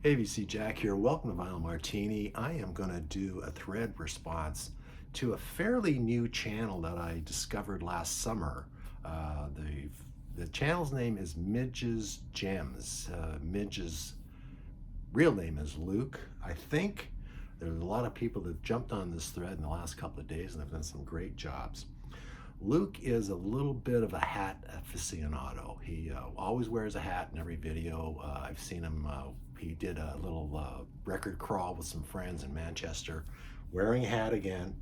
AVC Jack here. Welcome to Vinyl Martini. I am going to do a thread response to a fairly new channel that I discovered last summer. The channel's name is Midge's Gems. Midge's real name is Luke. I think there's a lot of people that jumped on this thread in the last couple of days and have done some great jobs. Luke is a little bit of a hat aficionado. He always wears a hat in every video. I've seen him, he did a little record crawl with some friends in Manchester, wearing a hat again.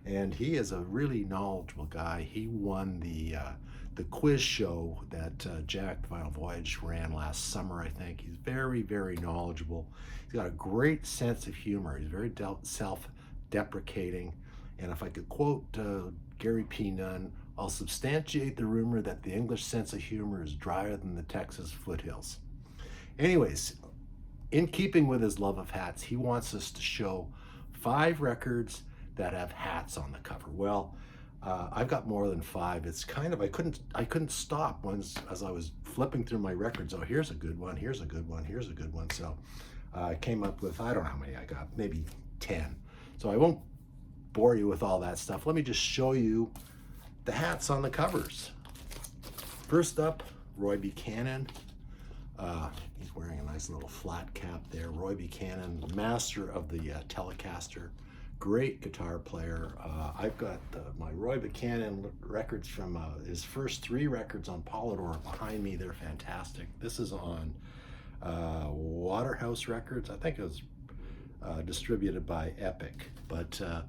And he is a really knowledgeable guy. He won the quiz show that Jack Vinyl Voyage ran last summer, I think. He's very, very knowledgeable. He's got a great sense of humor. He's very self-deprecating. And if I could quote Gary P. Nunn, I'll substantiate the rumor that the English sense of humor is drier than the Texas foothills. Anyways, in keeping with his love of hats, he wants us to show 5 records that have hats on the cover. Well, I've got more than 5. It's kind of, I couldn't stop once as I was flipping through my records. Oh, here's a good one, here's a good one, here's a good one. So I came up with, I don't know how many I got, maybe 10. So I won't bore you with all that stuff. Let me just show you the hats on the covers. First up, Roy Buchanan. He's wearing a nice little flat cap there. Roy Buchanan, master of the Telecaster, great guitar player. I've got my Roy Buchanan records from his first 3 records on Polydor behind me. They're fantastic. This is on Waterhouse Records. I think it was distributed by Epic, but a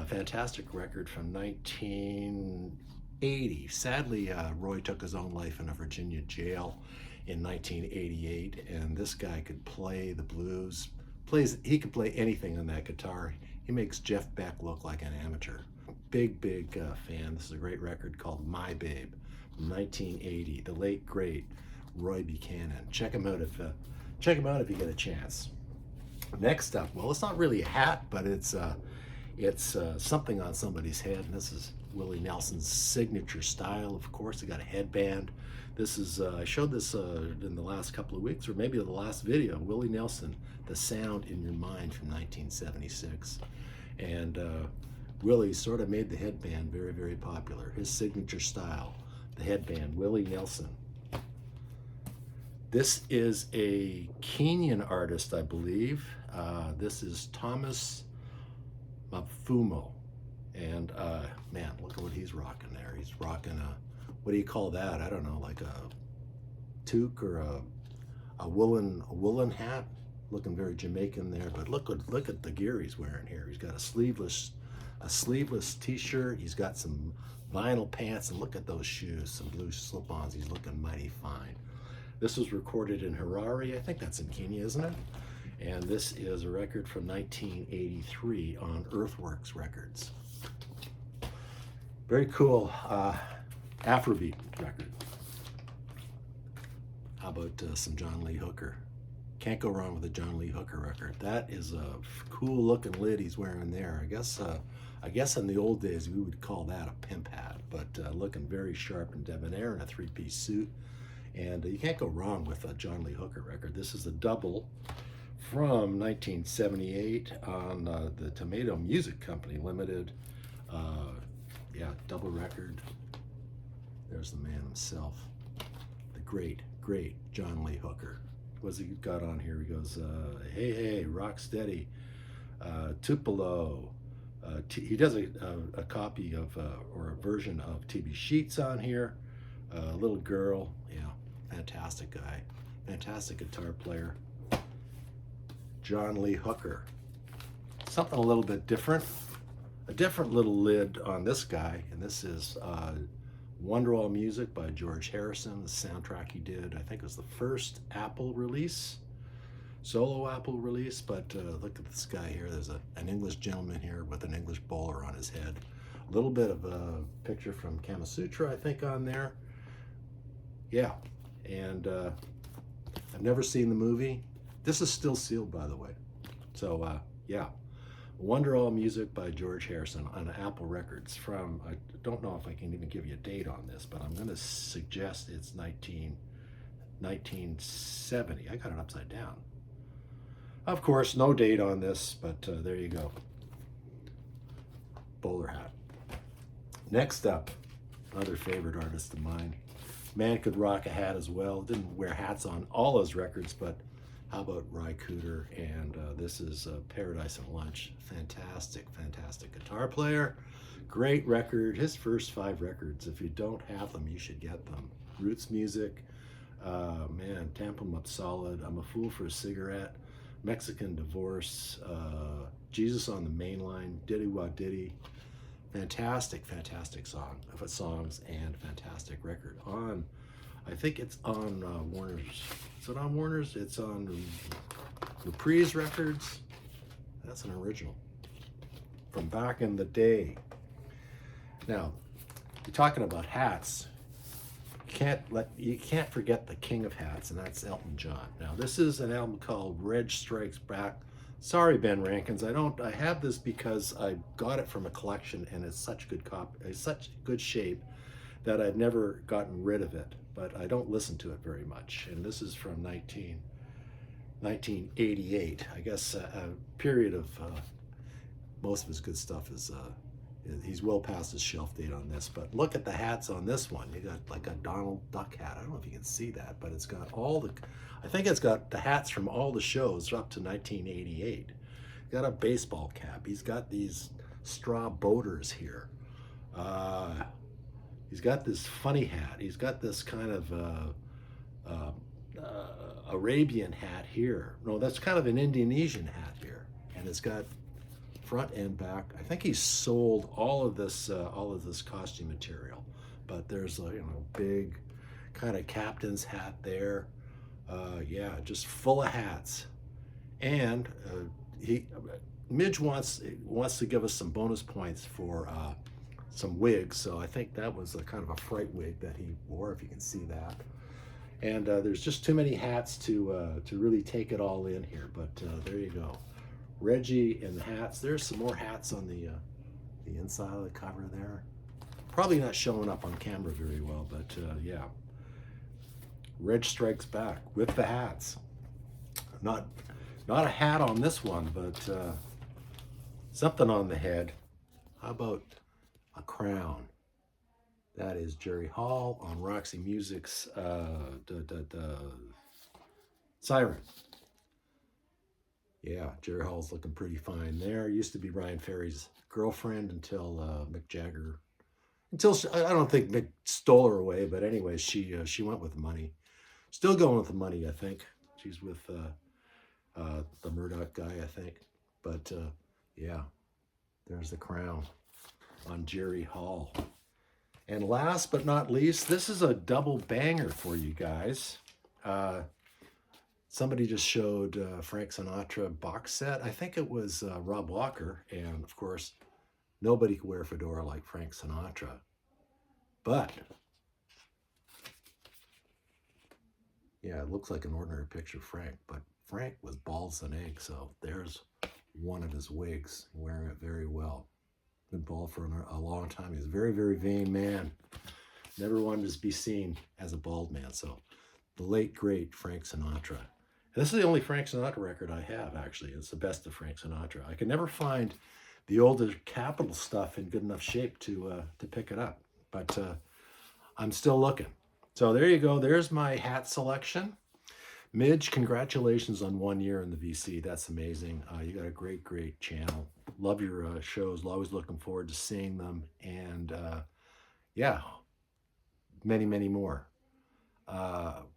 fantastic record from 1980. Sadly, Roy took his own life in a Virginia jail in 1988, and this guy could play the blues. He could play anything on that guitar. He makes Jeff Beck look like an amateur. Big fan. This is a great record called My Babe from 1980. The late great Roy Buchanan. Check him out if you get a chance. Next up, well, it's not really a hat, but it's something on somebody's head, and this is Willie Nelson's signature style. Of course, he got a headband. This is, I showed this in the last couple of weeks, or maybe the last video, Willie Nelson, The Sound in Your Mind from 1976. And Willie sort of made the headband very, very popular. His signature style, the headband, Willie Nelson. This is a Kenyan artist, I believe. This is Thomas Mafumo, and man, look at what he's rocking there. He's rocking a, what do you call that? I don't know, like a toque or a woolen hat. Looking very Jamaican there, but look at the gear he's wearing here. He's got a sleeveless t-shirt. He's got some vinyl pants, and look at those shoes, some blue slip-ons. He's looking mighty fine. This was recorded in Harare. I think that's in Kenya, isn't it? And this is a record from 1983 on Earthworks Records. Very cool Afrobeat record. How about some John Lee Hooker? Can't go wrong with a John Lee Hooker record. That is a cool looking lid he's wearing there. I guess in the old days we would call that a pimp hat, but looking very sharp and debonair in a 3-piece suit. And you can't go wrong with a John Lee Hooker record. This is a double from 1978 on the Tomato Music Company Limited. Yeah, double record. There's the man himself, the great John Lee Hooker. What's he got on here? He goes, hey, hey, rock steady, Tupelo. He does a copy of, or a version of TB Sheets on here. Little Girl, yeah, fantastic guy, fantastic guitar player. John Lee Hooker. Something a little bit different. A different little lid on this guy, and this is Wonderwall Music by George Harrison, the soundtrack he did. I think it was the first Apple release, solo Apple release, but look at this guy here. There's an English gentleman here with an English bowler on his head. A little bit of a picture from Kama Sutra, I think, on there. Yeah, and I've never seen the movie. This is still sealed, by the way. So, yeah. Wonderwall Music by George Harrison on Apple Records from, I don't know if I can even give you a date on this, but I'm going to suggest it's 1970. I got it upside down. Of course, no date on this, but there you go. Bowler hat. Next up, another favorite artist of mine. Man could rock a hat as well. Didn't wear hats on all his records, but how about Ry Cooder? And this is Paradise and Lunch. Fantastic, fantastic guitar player. Great record. His first 5 records. If you don't have them, you should get them. Roots music. Man, Tamp 'em Up Solid. I'm a Fool for a Cigarette. Mexican Divorce. Jesus on the Main Line. Diddy Wah Diddy. Fantastic, fantastic songs and fantastic record. On, I think it's on Warner's. Is it on Warner's? It's on Reprise Records. That's an original from back in the day. Now, you're talking about hats. You can't forget the king of hats, and that's Elton John. Now, this is an album called Reg Strikes Back. Sorry, Ben Rankins. I have this because I got it from a collection, and it's such good shape that I've never gotten rid of it. But I don't listen to it very much. And this is from 1988. I guess a period of most of his good stuff is. He's well past his shelf date on this, but look at the hats on this one. You got like a Donald Duck hat. I don't know if you can see that, but it's got I think it's got the hats from all the shows up to 1988. He's got a baseball cap. He's got these straw boaters here. He's got this funny hat. He's got this kind of Arabian hat here. No, that's kind of an Indonesian hat here, and it's got front and back. I think he's sold all of this costume material, but there's a big kind of captain's hat there. Yeah, just full of hats. And Midge wants to give us some bonus points for some wigs. So I think that was a kind of a fright wig that he wore, if you can see that. And there's just too many hats to really take it all in here. But there you go. Reggie and the hats. There's some more hats on the inside of the cover there. Probably not showing up on camera very well, but yeah. Reg Strikes Back with the hats. Not a hat on this one, but something on the head. How about a crown? That is Jerry Hall on Roxy Music's Siren. Yeah, Jerry Hall's looking pretty fine there. Used to be Ryan Ferry's girlfriend until Mick Jagger. I don't think Mick stole her away, but anyways, she went with the money. Still going with the money, I think. She's with the Murdoch guy, I think. But yeah, there's the crown on Jerry Hall. And last but not least, this is a double banger for you guys. Somebody just showed Frank Sinatra box set. I think it was Rob Walker. And of course, nobody could wear a fedora like Frank Sinatra. But, yeah, it looks like an ordinary picture of Frank. But Frank was bald as an egg. So there's one of his wigs, wearing it very well. Been bald for a long time. He's a very, very vain man. Never wanted to be seen as a bald man. So the late, great Frank Sinatra. This is the only Frank Sinatra record I have, actually. It's the best of Frank Sinatra. I can never find the older Capitol stuff in good enough shape to pick it up. But I'm still looking. So there you go. There's my hat selection. Midge, congratulations on 1 year in the VC. That's amazing. You got a great, great channel. Love your shows. Always looking forward to seeing them. And yeah, many, many more.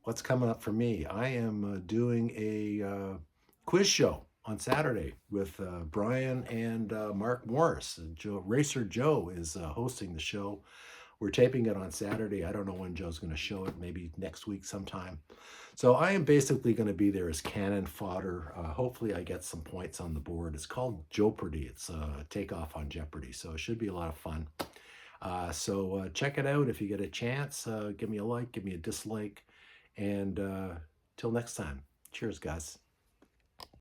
What's coming up for me? I am doing a quiz show on Saturday with Brian and Mark Morris. Racer Joe is hosting the show. We're taping it on Saturday. I don't know when Joe's going to show it, maybe next week sometime. So I am basically going to be there as cannon fodder. Hopefully I get some points on the board. It's called Jeopardy. It's Takeoff on Jeopardy. So it should be a lot of fun. So check it out if you get a chance. Give me a like, give me a dislike. And till next time, cheers, guys.